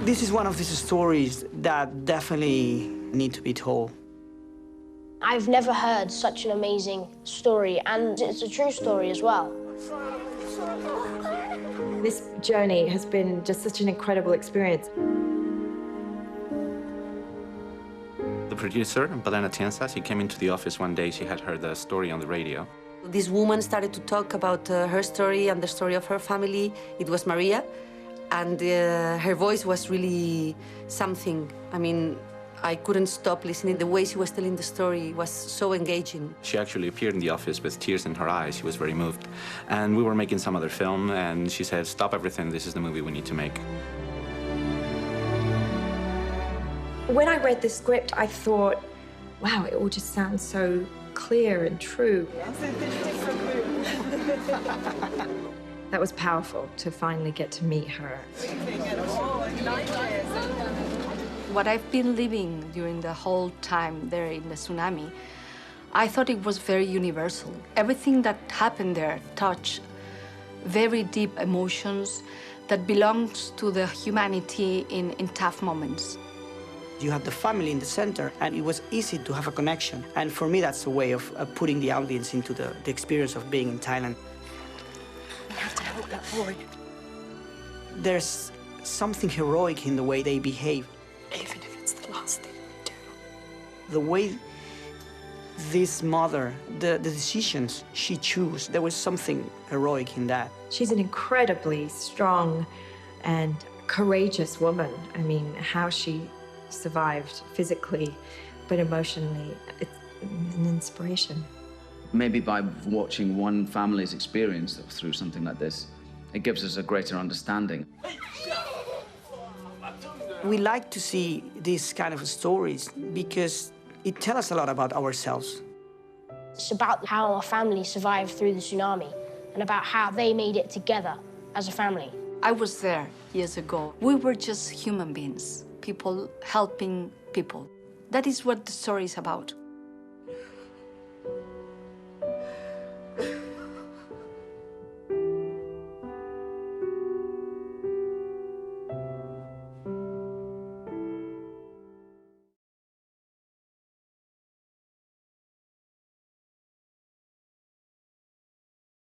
This is one of these stories that definitely need to be told. I've never heard such an amazing story, and it's a true story as well. This journey has been just such an incredible experience. The producer, Belén Atienza, she came into the office one day. She had heard the story on the radio. This woman started to talk about her story and the story of her family. It was Maria, and her voice was really something. I mean, I couldn't stop listening. The way she was telling the story was so engaging. She actually appeared in the office with tears in her eyes. She was very moved. And we were making some other film, and she said, "Stop everything. This is the movie we need to make." When I read the script, I thought, wow, it all just sounds so clear and true. That was powerful to finally get to meet her. What I've been living during the whole time there in the tsunami, I thought it was very universal. Everything that happened there touched very deep emotions that belongs to the humanity in tough moments. You had the family in the center, and it was easy to have a connection. And for me, that's a way of putting the audience into the experience of being in Thailand. We have to help that boy. There's something heroic in the way they behave. Even if it's the last thing we do. The way this mother, the decisions she chose, there was something heroic in that. She's an incredibly strong and courageous woman. I mean, how she survived physically, but emotionally, it's an inspiration. Maybe by watching one family's experience through something like this, it gives us a greater understanding. We like to see these kind of stories because it tells us a lot about ourselves. It's about how our family survived through the tsunami and about how they made it together as a family. I was there years ago. We were just human beings, people helping people. That is what the story is about.